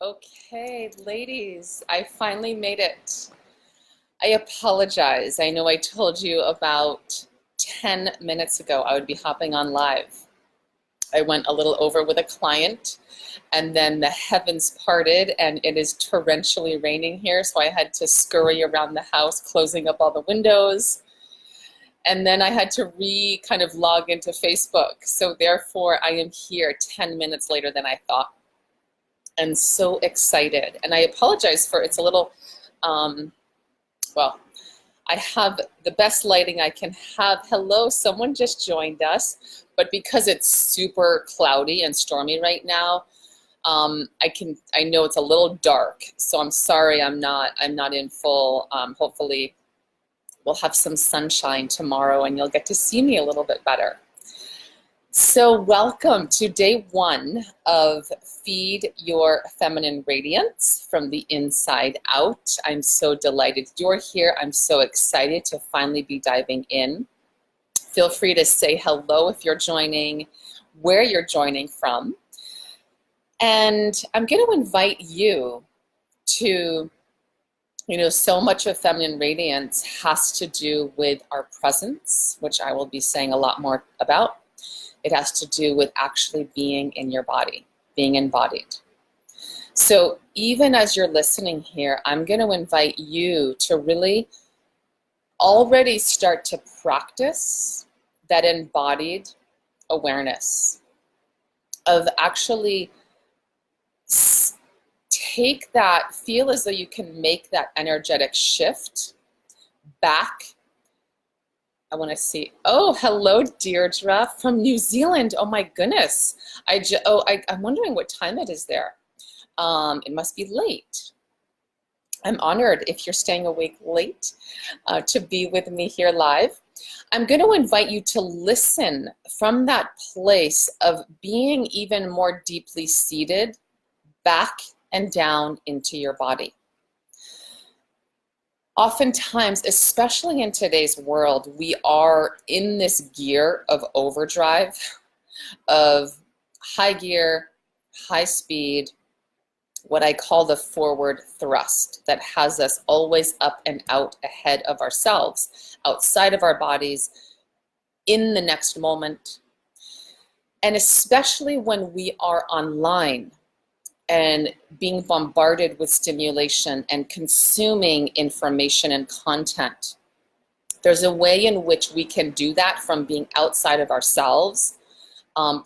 Okay, ladies, I finally made it. I apologize. I know I told you about 10 minutes ago I would be hopping on live. I went a little over with a client, and then the heavens parted and it is torrentially raining here, so I had to scurry around the house, closing up all the windows. And then I had to kind of log into Facebook. So therefore, I am here 10 minutes later than I thought. And so excited. And I apologize for it's a little, well, I have the best lighting I can have. Hello, someone just joined us, but because it's super cloudy and stormy right now, I know it's a little dark, so I'm sorry I'm not in full. Hopefully we'll have some sunshine tomorrow and you'll get to see me a little bit better. So welcome to day one of Feed Your Feminine Radiance from the Inside Out. I'm so delighted you're here. I'm so excited to finally be diving in. Feel free to say hello if you're joining, where you're joining from. And I'm going to invite you to, so much of feminine radiance has to do with our presence, which I will be saying a lot more about. It has to do with actually being in your body, being embodied. So even as you're listening here, I'm going to invite you to really already start to practice that embodied awareness of actually feel as though you can make that energetic shift back. I want to see. Oh, hello, Deirdre from New Zealand. Oh my goodness. I'm wondering what time it is there. It must be late. I'm honored if you're staying awake late to be with me here live. I'm going to invite you to listen from that place of being even more deeply seated back and down into your body. Oftentimes, especially in today's world, we are in this gear of overdrive, of high gear, high speed, what I call the forward thrust that has us always up and out ahead of ourselves, outside of our bodies, in the next moment. And especially when we are online and being bombarded with stimulation and consuming information and content. There's a way in which we can do that from being outside of ourselves,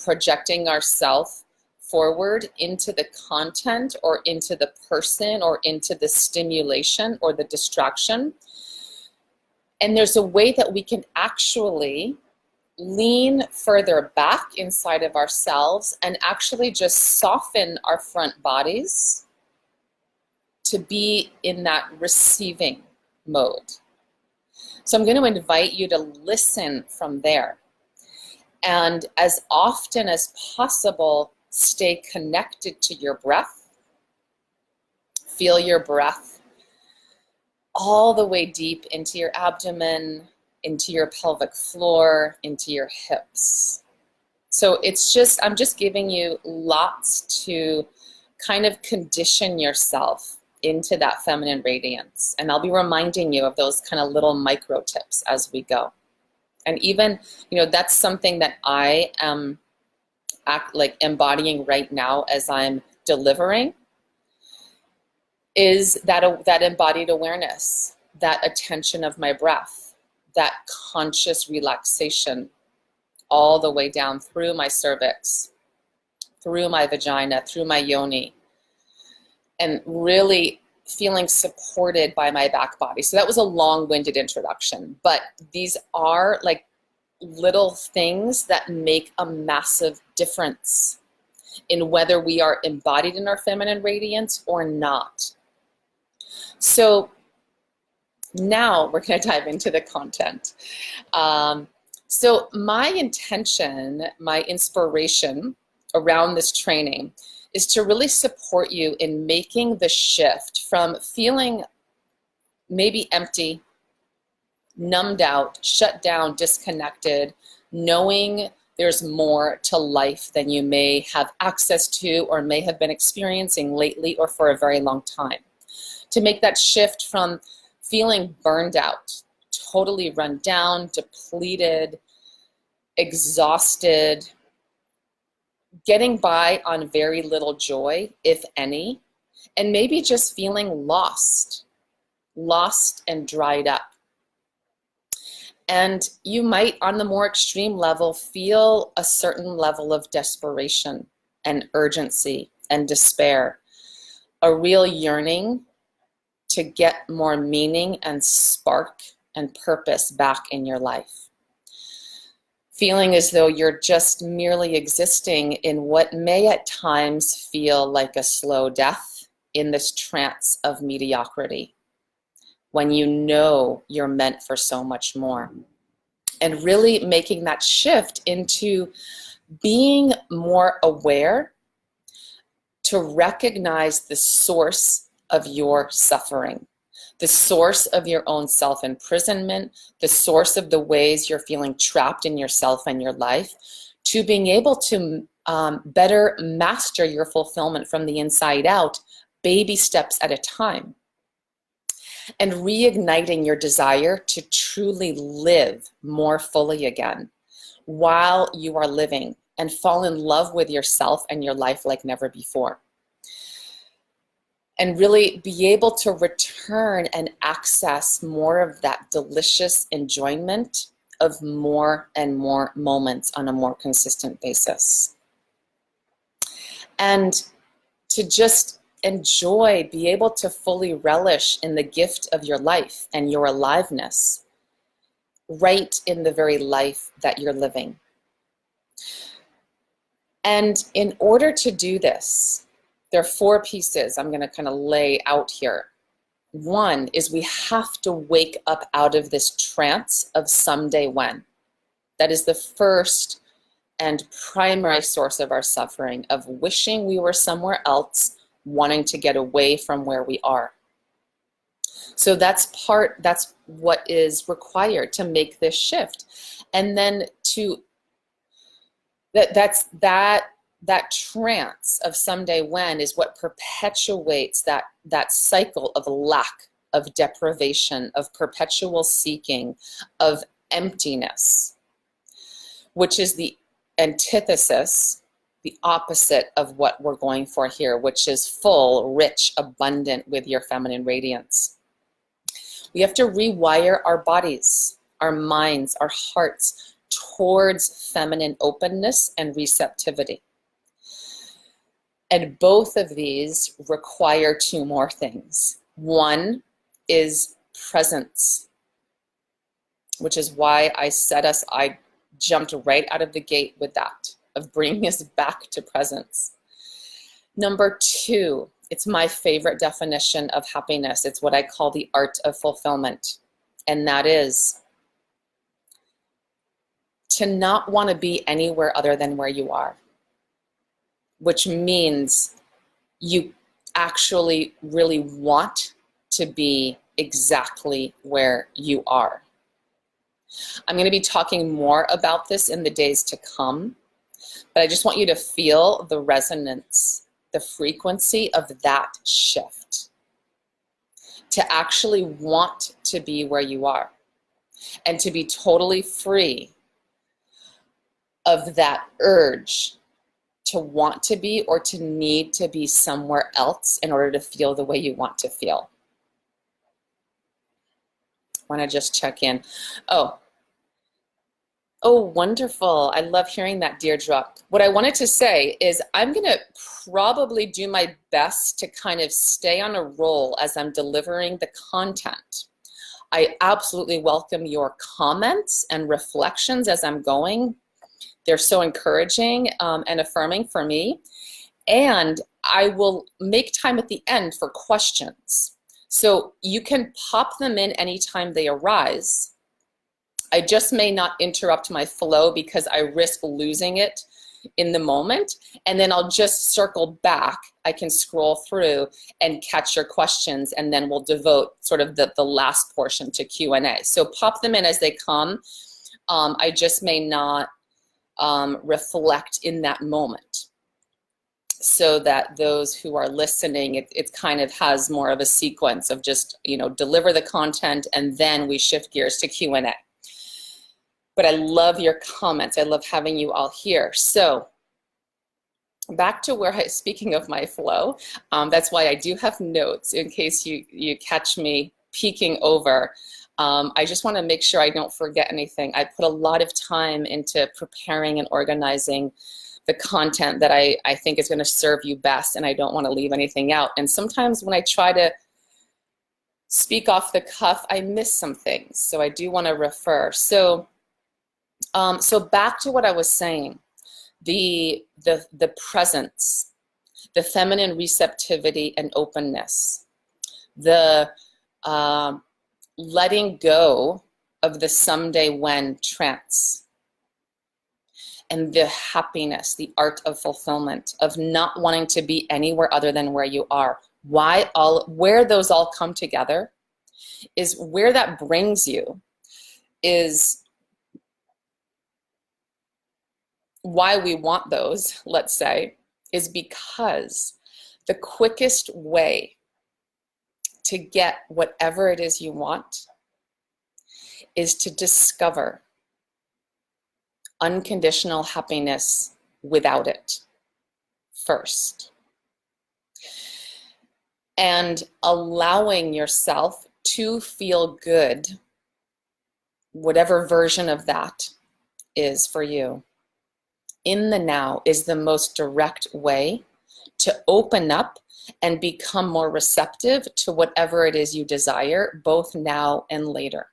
projecting ourselves forward into the content or into the person or into the stimulation or the distraction. And there's a way that we can actually lean further back inside of ourselves and actually just soften our front bodies to be in that receiving mode. So I'm going to invite you to listen from there. And as often as possible, stay connected to your breath. Feel your breath all the way deep into your abdomen, into your pelvic floor, into your hips. So I'm just giving you lots to kind of condition yourself into that feminine radiance. And I'll be reminding you of those kind of little micro tips as we go. And even, that's something that I am embodying right now as I'm delivering, is that embodied awareness, that attention of my breath, that conscious relaxation all the way down through my cervix, through my vagina, through my yoni, and really feeling supported by my back body. So that was a long-winded introduction, but these are like little things that make a massive difference in whether we are embodied in our feminine radiance or not. So now we're going to dive into the content. So my intention, my inspiration around this training is to really support you in making the shift from feeling maybe empty, numbed out, shut down, disconnected, knowing There's more to life than you may have access to or may have been experiencing lately or for a very long time. To make that shift from feeling burned out, totally run down, depleted, exhausted, getting by on very little joy, if any, and maybe just feeling lost and dried up. And you might, on the more extreme level, feel a certain level of desperation and urgency and despair, a real yearning to get more meaning and spark and purpose back in your life. Feeling as though you're just merely existing in what may at times feel like a slow death in this trance of mediocrity, when you know you're meant for so much more. And really making that shift into being more aware to recognize the source of your suffering, the source of your own self-imprisonment, the source of the ways you're feeling trapped in yourself and your life, to being able to better master your fulfillment from the inside out, baby steps at a time. And reigniting your desire to truly live more fully again while you are living, and fall in love with yourself and your life like never before. And really be able to return and access more of that delicious enjoyment of more and more moments on a more consistent basis. And to just enjoy, be able to fully relish in the gift of your life and your aliveness right in the very life that you're living. And in order to do this, there are 4 pieces I'm going to kind of lay out here. One is we have to wake up out of this trance of someday when. That is the first and primary source of our suffering, of wishing we were somewhere else, wanting to get away from where we are. So that's what is required to make this shift. And then that trance of someday when is what perpetuates that cycle of lack, of deprivation, of perpetual seeking, of emptiness, which is the antithesis, the opposite of what we're going for here, which is full, rich, abundant with your feminine radiance. We have to rewire our bodies, our minds, our hearts towards feminine openness and receptivity. And both of these require 2 more things. One is presence, which is why I jumped right out of the gate with that, of bringing us back to presence. Number 2, it's my favorite definition of happiness. It's what I call the art of fulfillment. And that is to not want to be anywhere other than where you are, which means you actually really want to be exactly where you are. I'm going to be talking more about this in the days to come, but I just want you to feel the resonance, the frequency of that shift, to actually want to be where you are and to be totally free of that urge to want to be or to need to be somewhere else in order to feel the way you want to feel. I want to just check in. Oh, wonderful. I love hearing that, Deirdre. What I wanted to say is I'm going to probably do my best to kind of stay on a roll as I'm delivering the content. I absolutely welcome your comments and reflections as I'm going. They're so encouraging and affirming for me. And I will make time at the end for questions. So you can pop them in anytime they arise. I just may not interrupt my flow because I risk losing it in the moment. And then I'll just circle back. I can scroll through and catch your questions, and then we'll devote sort of the last portion to Q&A. So pop them in as they come. I just may not reflect in that moment, so that those who are listening, it kind of has more of a sequence of just, deliver the content and then we shift gears to Q&A. But I love your comments. I love having you all here. So back to speaking of my flow, that's why I do have notes in case you catch me peeking over. I just want to make sure I don't forget anything. I put a lot of time into preparing and organizing the content that I think is going to serve you best, and I don't want to leave anything out. And sometimes when I try to speak off the cuff, I miss some things, so I do want to refer. So back to what I was saying, the presence, the feminine receptivity and openness, the letting go of the someday when trance, and the happiness, the art of fulfillment, of not wanting to be anywhere other than where you are. Where those all come together is where that brings you, is why we want those, let's say, is because the quickest way to get whatever it is you want is to discover unconditional happiness without it first. And allowing yourself to feel good, whatever version of that is for you, in the now, is the most direct way to open up and become more receptive to whatever it is you desire, both now and later.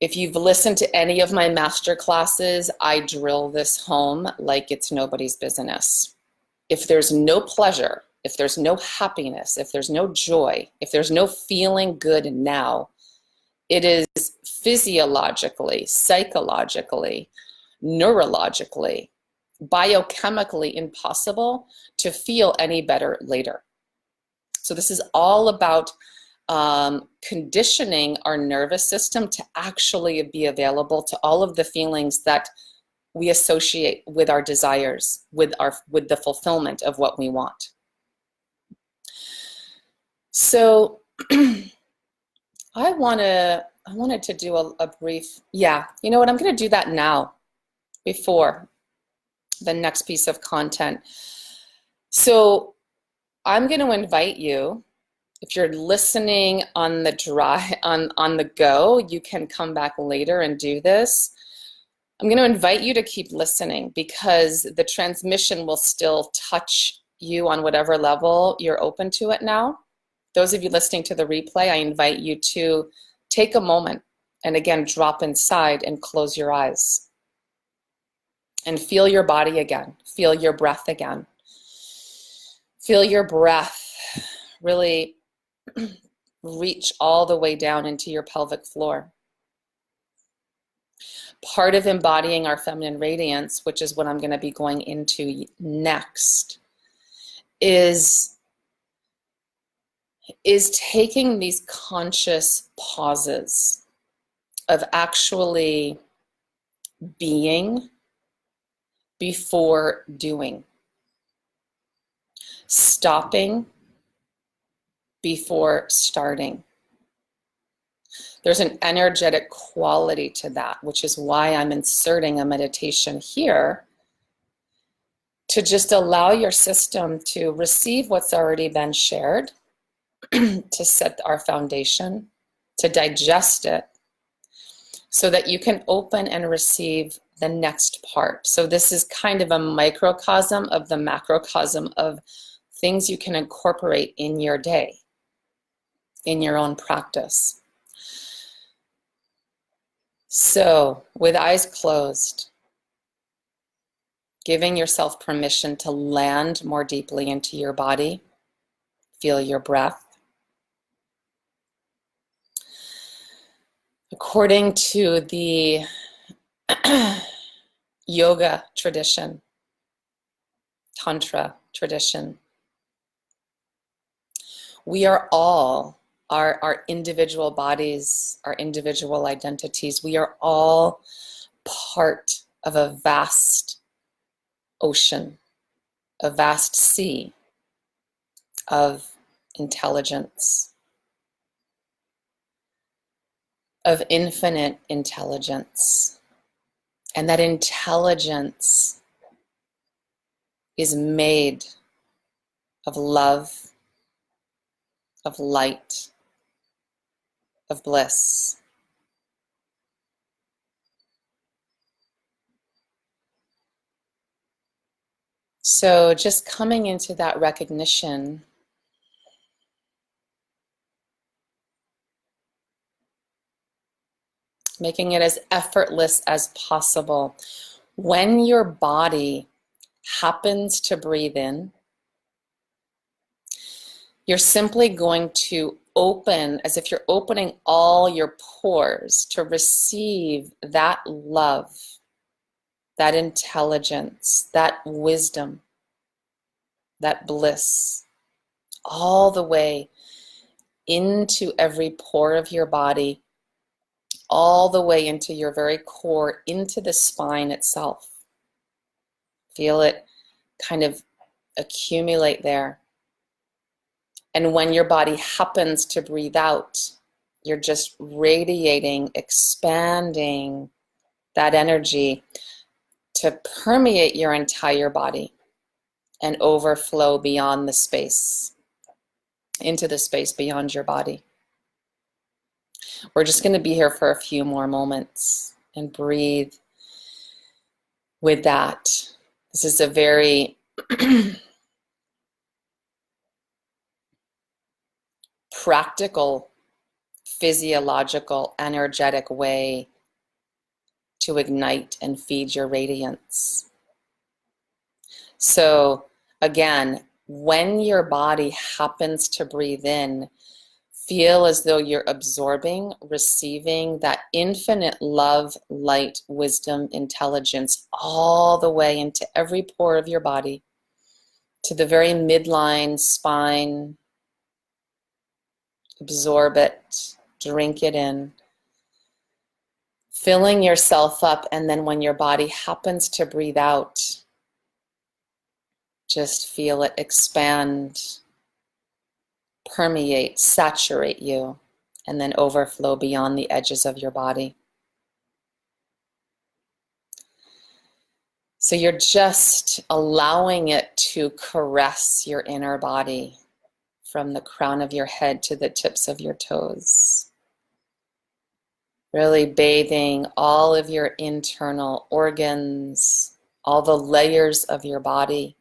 If you've listened to any of my master classes, I drill this home like it's nobody's business. If there's no pleasure, if there's no happiness, if there's no joy, if there's no feeling good now, it is physiologically, psychologically, neurologically, biochemically impossible to feel any better later. So this is all about conditioning our nervous system to actually be available to all of the feelings that we associate with our desires, with the fulfillment of what we want. So I wanted to do a brief, you know what, I'm going to do that now before the next piece of content. So I'm going to invite you, if you're listening on the on the go, you can come back later and do this. I'm going to invite you to keep listening, because the transmission will still touch you on whatever level you're open to it now. Those of you listening to the replay, I invite you to take a moment and again drop inside and close your eyes and feel your body again. Feel your breath again. Feel your breath really reach all the way down into your pelvic floor. Part of embodying our feminine radiance, which is what I'm going to be going into next, is taking these conscious pauses of actually being before doing, stopping before starting. There's an energetic quality to that, which is why I'm inserting a meditation here, to just allow your system to receive what's already been shared, to set our foundation, to digest it, so that you can open and receive the next part. So this is kind of a microcosm of the macrocosm of things you can incorporate in your day, in your own practice. So with eyes closed, giving yourself permission to land more deeply into your body, feel your breath. According to the yoga tradition, Tantra tradition, we are all, our individual bodies, our individual identities, we are all part of a vast ocean, a vast sea of intelligence, of infinite intelligence. And that intelligence is made of love, of light, of bliss. So just coming into that recognition, making it as effortless as possible. When your body happens to breathe in, you're simply going to open, as if you're opening all your pores to receive that love, that intelligence, that wisdom, that bliss, all the way into every pore of your body, all the way into your very core, into the spine itself. Feel it kind of accumulate there. And when your body happens to breathe out, you're just radiating, expanding that energy to permeate your entire body and overflow beyond the space, into the space beyond your body. We're just going to be here for a few more moments and breathe with that. This is a very practical, physiological, energetic way to ignite and feed your radiance. So again, when your body happens to breathe in, feel as though you're absorbing, receiving that infinite love, light, wisdom, intelligence all the way into every pore of your body, to the very midline, spine. Absorb it, drink it in, filling yourself up, and then when your body happens to breathe out, just feel it expand, permeate, saturate you, and then overflow beyond the edges of your body. So you're just allowing it to caress your inner body from the crown of your head to the tips of your toes. Really bathing all of your internal organs, all the layers of your body,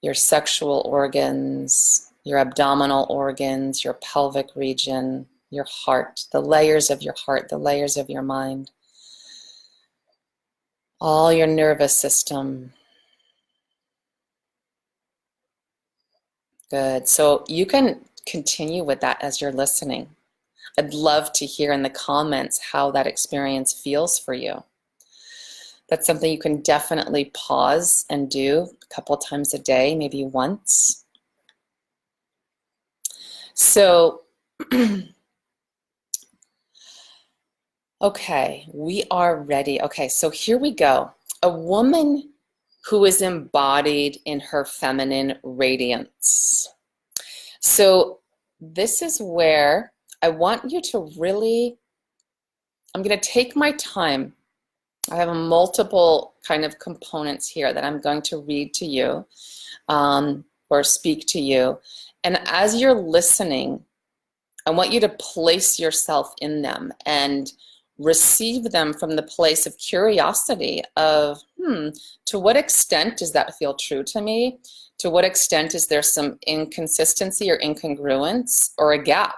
your sexual organs, your abdominal organs, your pelvic region, your heart, the layers of your heart, the layers of your mind, all your nervous system. Good. So you can continue with that as you're listening. I'd love to hear in the comments how that experience feels for you. That's something you can definitely pause and do a couple times a day, maybe once. So, okay, we are ready. Okay, so here we go. A woman who is embodied in her feminine radiance. So this is where I want you to really, I'm going to take my time. I have multiple kind of components here that I'm going to read to you or speak to you. And as you're listening, I want you to place yourself in them and receive them from the place of curiosity of, to what extent does that feel true to me? To what extent is there some inconsistency or incongruence or a gap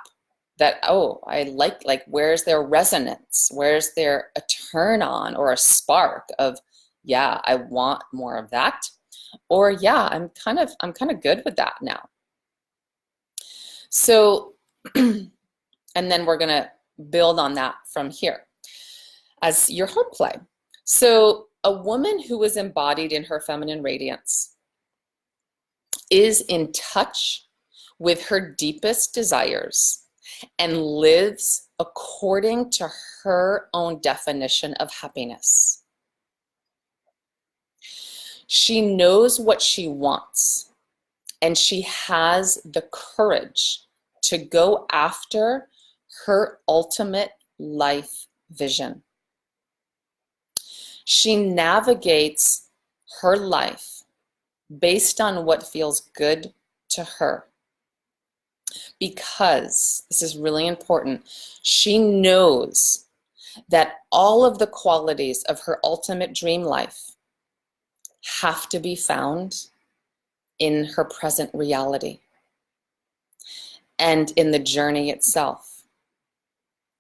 that, oh, I like where's their resonance? Where's there a turn on or a spark of, yeah, I want more of that? Or yeah, I'm kind of good with that now. So, and then we're gonna build on that from here as your home play. So a woman who is embodied in her feminine radiance is in touch with her deepest desires and lives according to her own definition of happiness. She knows what she wants, and she has the courage to go after her ultimate life vision. She navigates her life based on what feels good to her. Because, this is really important, she knows that all of the qualities of her ultimate dream life have to be found in her present reality and in the journey itself,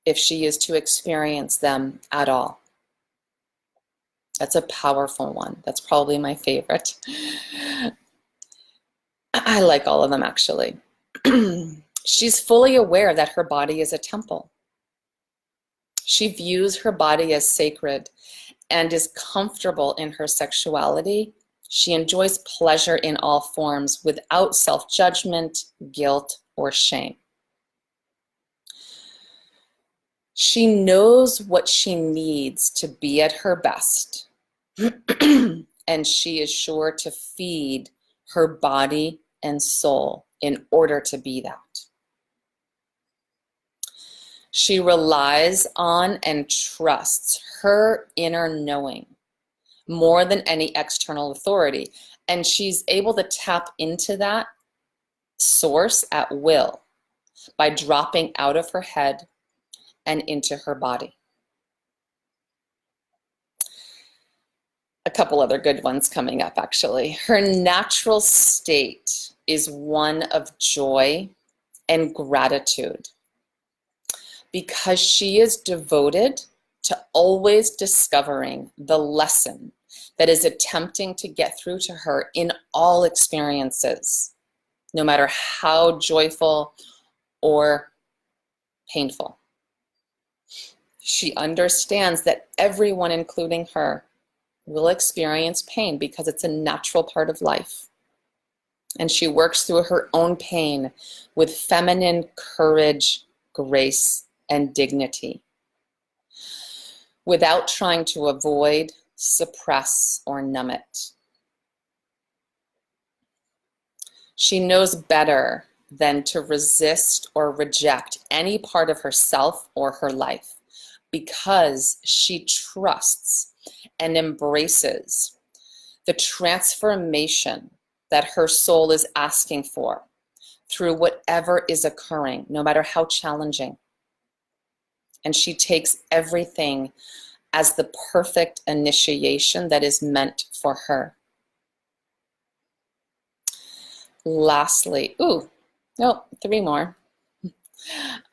if she is to experience them at all. That's a powerful one. That's probably my favorite. I like all of them, actually. She's fully aware that her body is a temple. She views her body as sacred and is comfortable in her sexuality. She enjoys pleasure in all forms without self-judgment, guilt, or shame. She knows what she needs to be at her best, and she is sure to feed her body and soul in order to be that. She relies on and trusts her inner knowing more than any external authority, and she's able to tap into that source at will by dropping out of her head and into her body. A couple other good ones coming up, actually. Her natural state is one of joy and gratitude because she is devoted to always discovering the lesson that is attempting to get through to her in all experiences, no matter how joyful or painful. She understands that everyone, including her, will experience pain because it's a natural part of life. And she works through her own pain with feminine courage, grace, and dignity, without trying to avoid, suppress, or numb it. She knows better than to resist or reject any part of herself or her life, because she trusts and embraces the transformation that her soul is asking for through whatever is occurring, no matter how challenging. And she takes everything as the perfect initiation that is meant for her. Lastly, three more.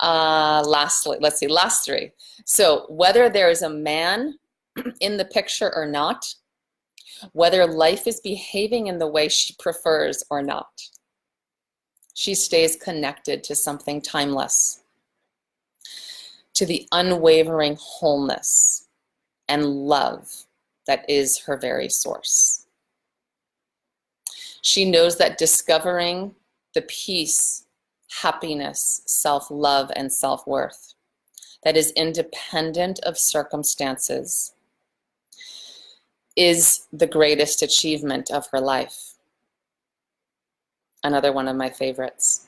Lastly, let's see, last three. So whether there is a man in the picture or not, whether life is behaving in the way she prefers or not, she stays connected to something timeless, to the unwavering wholeness and love that is her very source. She knows that discovering the peace, happiness, self-love, and self-worth that is independent of circumstances is the greatest achievement of her life. Another one of my favorites.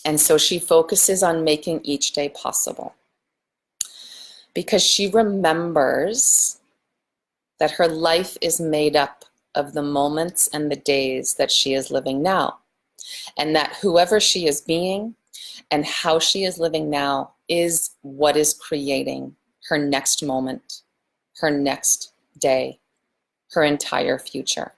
And so she focuses on making each day possible because she remembers that her life is made up of the moments and the days that she is living now, and that whoever she is being and how she is living now is what is creating her next moment, her next day, her entire future.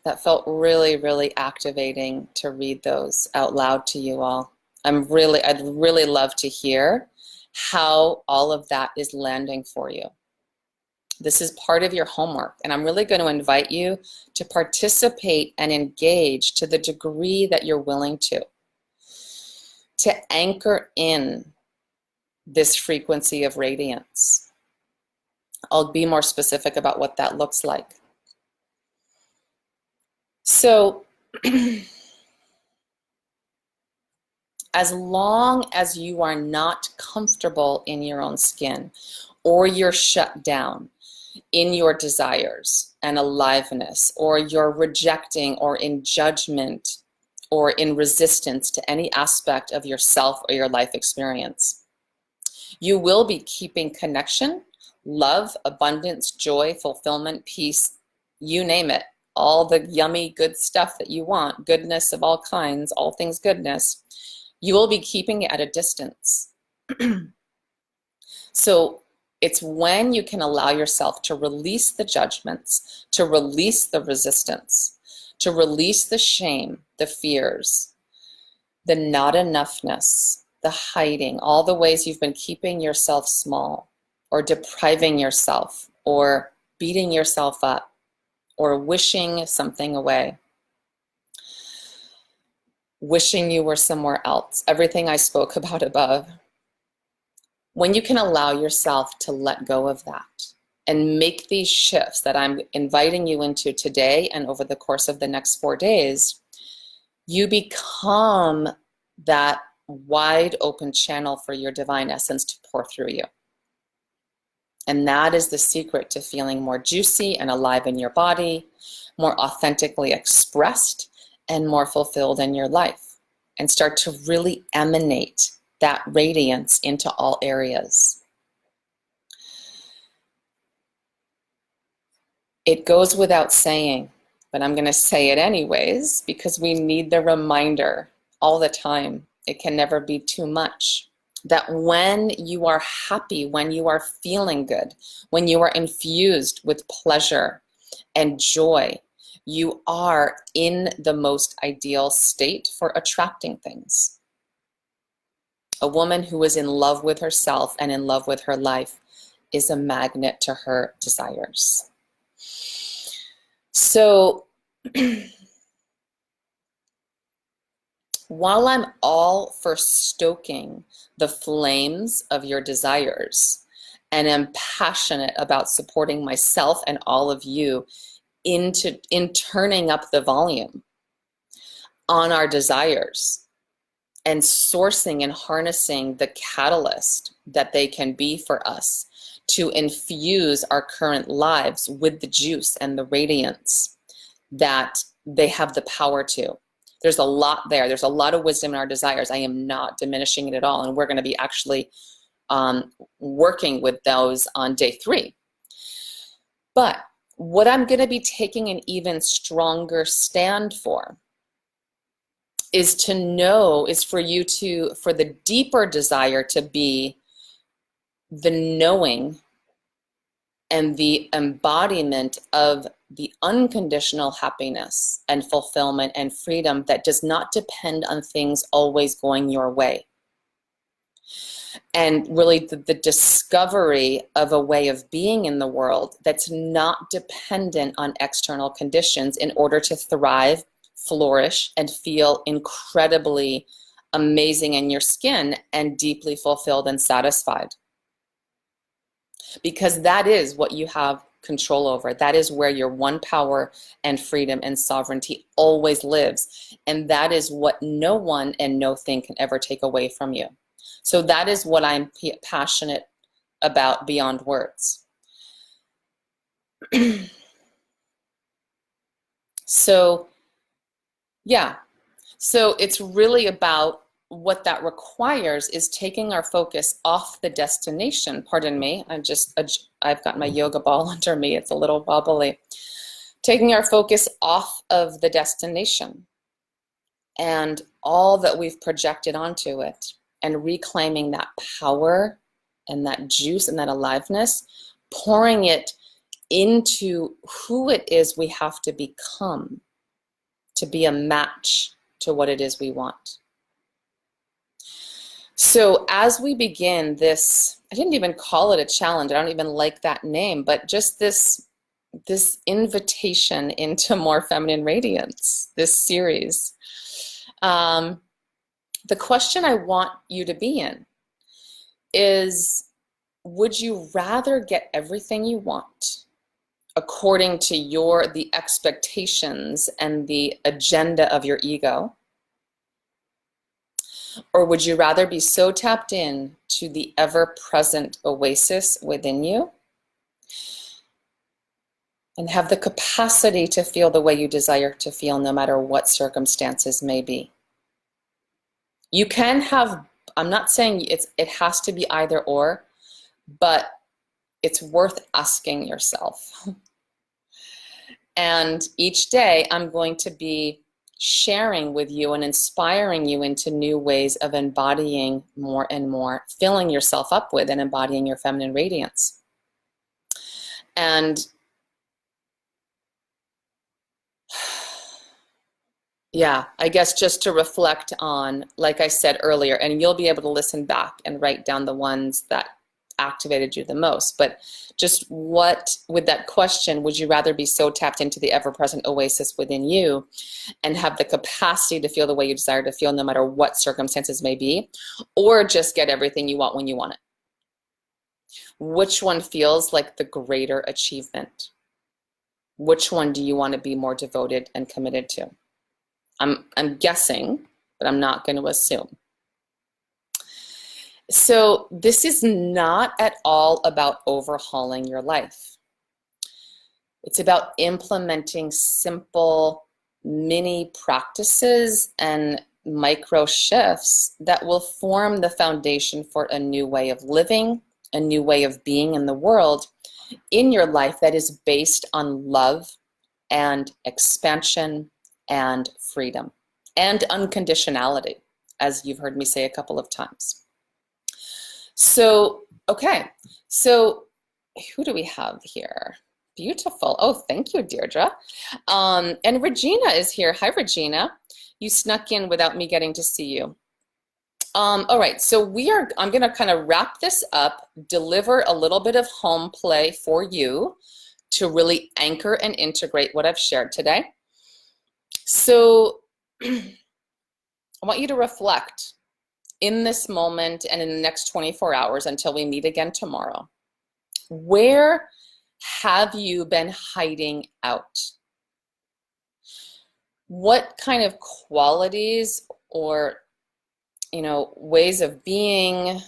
That felt really, really activating to read those out loud to you all. I'd really love to hear how all of that is landing for you. This is part of your homework, and I'm really going to invite you to participate and engage to the degree that you're willing to anchor in this frequency of radiance. I'll be more specific about what that looks like. So As long as you are not comfortable in your own skin, or you're shut down in your desires and aliveness, or you're rejecting or in judgment or in resistance to any aspect of yourself or your life experience, you will be keeping connection, love, abundance, joy, fulfillment, peace, you name it, all the yummy good stuff that you want, goodness of all kinds, all things goodness, you will be keeping it at a distance. So it's when you can allow yourself to release the judgments, to release the resistance, to release the shame, the fears, the not enoughness, the hiding, all the ways you've been keeping yourself small or depriving yourself or beating yourself up or wishing something away, wishing you were somewhere else, everything I spoke about above. When you can allow yourself to let go of that and make these shifts that I'm inviting you into today and over the course of the next 4 days, you become that wide open channel for your divine essence to pour through you. And that is the secret to feeling more juicy and alive in your body, more authentically expressed, and more fulfilled in your life, and start to really emanate that radiance into all areas. It goes without saying, but I'm going to say it anyways because we need the reminder all the time. It can never be too much. That when you are happy, when you are feeling good, when you are infused with pleasure and joy, you are in the most ideal state for attracting things. A woman who is in love with herself and in love with her life is a magnet to her desires. So while I'm all for stoking the flames of your desires and am passionate about supporting myself and all of you in turning up the volume on our desires and sourcing and harnessing the catalyst that they can be for us to infuse our current lives with the juice and the radiance that they have the power to. There's a lot there. There's a lot of wisdom in our desires. I am not diminishing it at all. And we're going to be actually working with those on day 3. But what I'm going to be taking an even stronger stand for is to know, is for you to, for the deeper desire to be the knowing and the embodiment of the unconditional happiness and fulfillment and freedom that does not depend on things always going your way. And really the discovery of a way of being in the world that's not dependent on external conditions in order to thrive, flourish, and feel incredibly amazing in your skin and deeply fulfilled and satisfied. Because that is what you have control over. That is where your one power and freedom and sovereignty always lives. And that is what no one and no thing can ever take away from you. So that is what I'm passionate about beyond words. So, yeah. So it's really about what that requires is taking our focus off the destination. Pardon me, I've got my yoga ball under me. It's a little wobbly. Taking our focus off of the destination and all that we've projected onto it and reclaiming that power and that juice and that aliveness, pouring it into who it is we have to become to be a match to what it is we want. So as we begin this, I didn't even call it a challenge. I don't even like that name, but just this invitation into more feminine radiance, this series. The question I want you to be in is, would you rather get everything you want according to the expectations and the agenda of your ego? Or would you rather be so tapped in to the ever-present oasis within you and have the capacity to feel the way you desire to feel no matter what circumstances may be? You can have, I'm not saying it has to be either or, but it's worth asking yourself. And each day I'm going to be sharing with you and inspiring you into new ways of embodying more and more, filling yourself up with and embodying your feminine radiance. And yeah, I guess just to reflect on, like I said earlier, and you'll be able to listen back and write down the ones that activated you the most, but just what, with that question, would you rather be so tapped into the ever-present oasis within you and have the capacity to feel the way you desire to feel no matter what circumstances may be, or just get everything you want when you want it? Which one feels like the greater achievement? Which one do you want to be more devoted and committed to? I'm guessing, but I'm not going to assume. So this is not at all about overhauling your life. It's about implementing simple mini practices and micro shifts that will form the foundation for a new way of living, a new way of being in the world, in your life that is based on love and expansion and freedom and unconditionality, as you've heard me say a couple of times. So, okay, so who do we have here? Beautiful. Oh, thank you, Deirdre. And Regina is here. Hi, Regina. You snuck in without me getting to see you. All right, so I'm going to kind of wrap this up, deliver a little bit of home play for you to really anchor and integrate what I've shared today. So I want you to reflect in this moment and in the next 24 hours until we meet again tomorrow. Where have you been hiding out? What kind of qualities or, ways of being,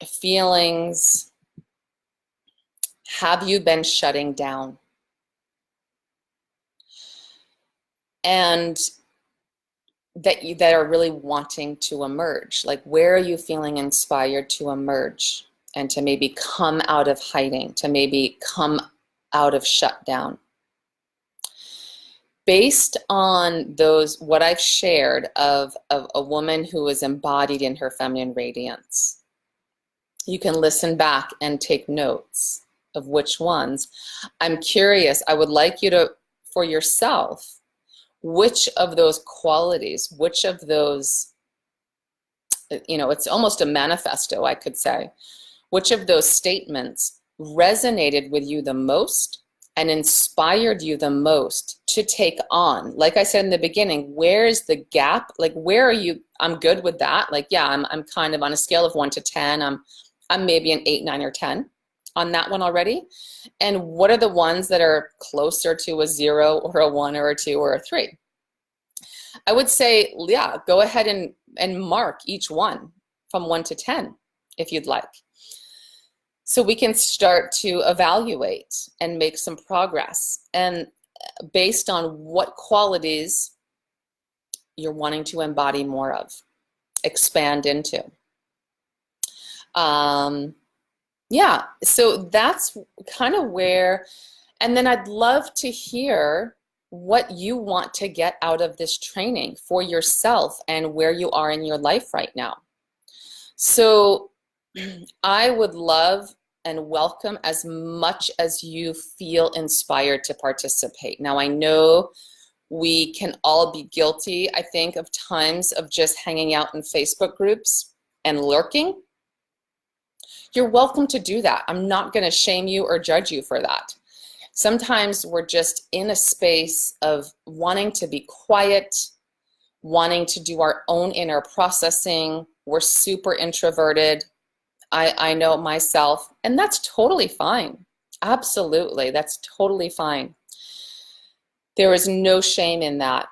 feelings have you been shutting down? And that are really wanting to emerge? Like, where are you feeling inspired to emerge and to maybe come out of hiding, to maybe come out of shutdown? Based on what I've shared of a woman who is embodied in her feminine radiance, you can listen back and take notes of which ones. I'm curious, I would like you to, for yourself, which of those qualities, which of those, it's almost a manifesto, I could say, which of those statements resonated with you the most and inspired you the most to take on? Like I said in the beginning, where is the gap? Like, where are you? I'm good with that. Like, yeah, I'm kind of on a scale of 1 to 10. I'm maybe an 8, 9, or 10 on that one already. And what are the ones that are closer to a 0 or a 1 or a 2 or a 3? I would say, yeah, go ahead and mark each one from 1 to 10 if you'd like. So we can start to evaluate and make some progress, and based on what qualities you're wanting to embody more of, expand into. Yeah, so that's kind of where, and then I'd love to hear what you want to get out of this training for yourself and where you are in your life right now. So I would love and welcome as much as you feel inspired to participate. Now, I know we can all be guilty, I think, of times of just hanging out in Facebook groups and lurking. You're welcome to do that. I'm not going to shame you or judge you for that. Sometimes we're just in a space of wanting to be quiet, wanting to do our own inner processing. We're super introverted. I know myself, and that's totally fine. Absolutely, that's totally fine. There is no shame in that.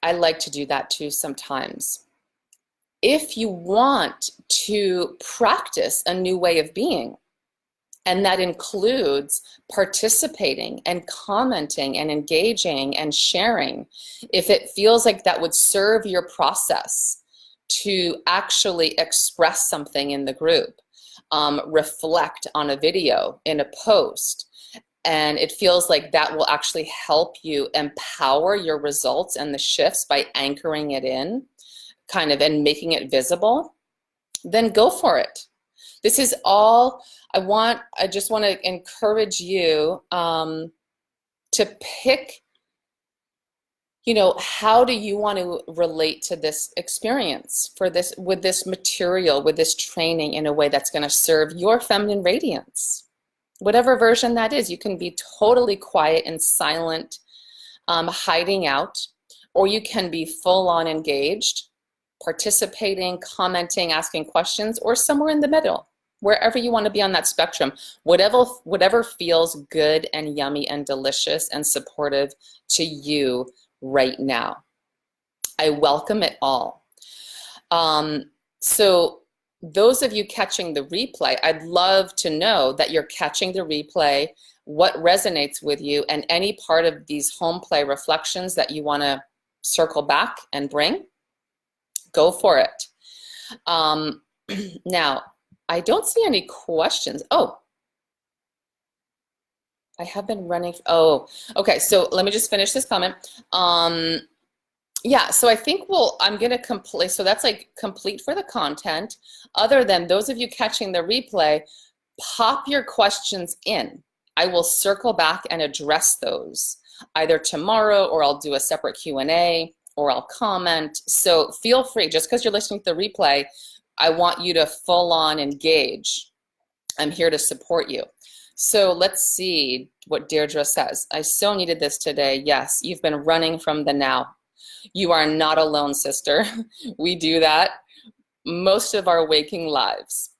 I like to do that too sometimes. If you want to practice a new way of being, and that includes participating and commenting and engaging and sharing, if it feels like that would serve your process to actually express something in the group, reflect on a video, in a post, and it feels like that will actually help you empower your results and the shifts by anchoring it in, kind of, and making it visible, then go for it. This is all I just want to encourage you to pick, how do you want to relate to this experience with this material, with this training in a way that's going to serve your feminine radiance. Whatever version that is, you can be totally quiet and silent, hiding out, or you can be full on engaged, participating, commenting, asking questions, or somewhere in the middle. Wherever you want to be on that spectrum, whatever feels good and yummy and delicious and supportive to you right now. I welcome it all. So those of you catching the replay, I'd love to know that you're catching the replay, what resonates with you, and any part of these home play reflections that you want to circle back and bring, go for it. Now, I don't see any questions. Oh, I have been running. Oh, okay. So let me just finish this comment. Yeah, so I think I'm going to complete. So that's like complete for the content. Other than those of you catching the replay, pop your questions in. I will circle back and address those either tomorrow, or I'll do a separate Q&A, or I'll comment. So feel free, just because you're listening to the replay, I want you to full on engage. I'm here to support you. So let's see what Deirdre says. I so needed this today. Yes, you've been running from the now. You are not alone, sister. We do that most of our waking lives.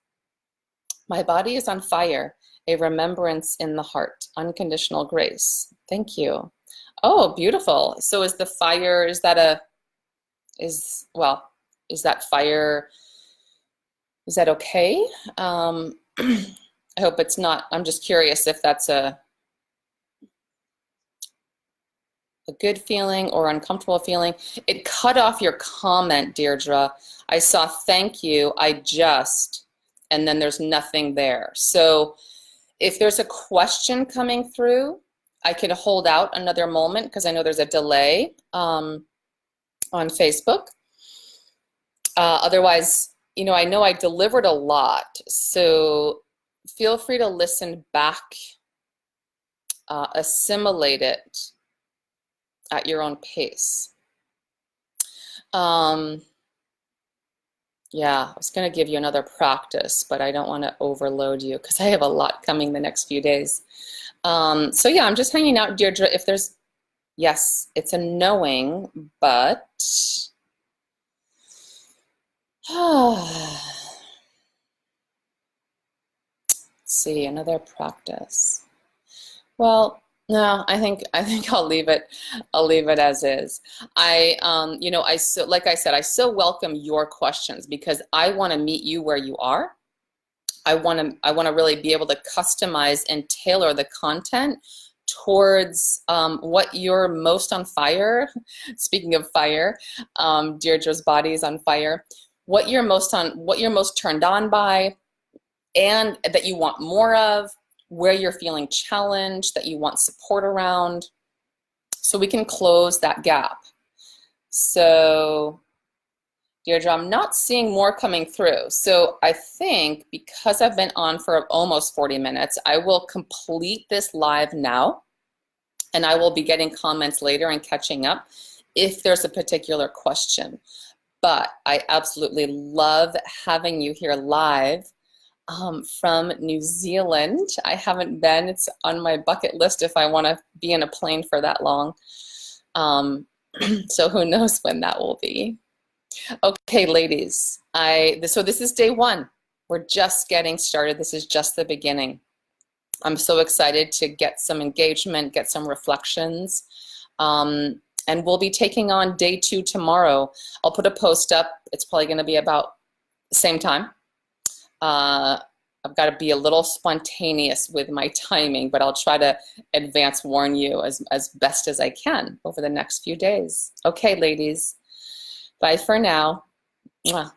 My body is on fire. A remembrance in the heart. Unconditional grace. Thank you. Oh, beautiful. So is the fire, is that fire, is that okay? I hope it's not. I'm just curious if that's a good feeling or uncomfortable feeling. It cut off your comment, Deirdre. I saw thank you, and then there's nothing there. So if there's a question coming through, I could hold out another moment because I know there's a delay on Facebook. Otherwise, I know I delivered a lot, so feel free to listen back, assimilate it at your own pace. Yeah, I was going to give you another practice, but I don't want to overload you because I have a lot coming the next few days. So yeah, I'm just hanging out, Deirdre. If there's, yes, it's a knowing, but let's see, another practice. Well, no, I think I'll leave it. I'll leave it as is. Like I said, I so welcome your questions because I want to meet you where you are. I want to really be able to customize and tailor the content towards what you're most on fire. Speaking of fire, Deirdre's body is on fire. What you're most turned on by, and that you want more of, where you're feeling challenged, that you want support around, so we can close that gap. So, Deirdre, I'm not seeing more coming through. So I think because I've been on for almost 40 minutes, I will complete this live now, and I will be getting comments later and catching up if there's a particular question. But I absolutely love having you here live from New Zealand. I haven't been. It's on my bucket list if I want to be in a plane for that long. So who knows when that will be. Okay, ladies, so this is day one. We're just getting started. This is just the beginning. I'm so excited to get some engagement, get some reflections. And we'll be taking on day 2 tomorrow. I'll put a post up. It's probably going to be about the same time. I've got to be a little spontaneous with my timing, but I'll try to advance warn you as best as I can over the next few days. Okay, ladies. Bye for now. Mwah.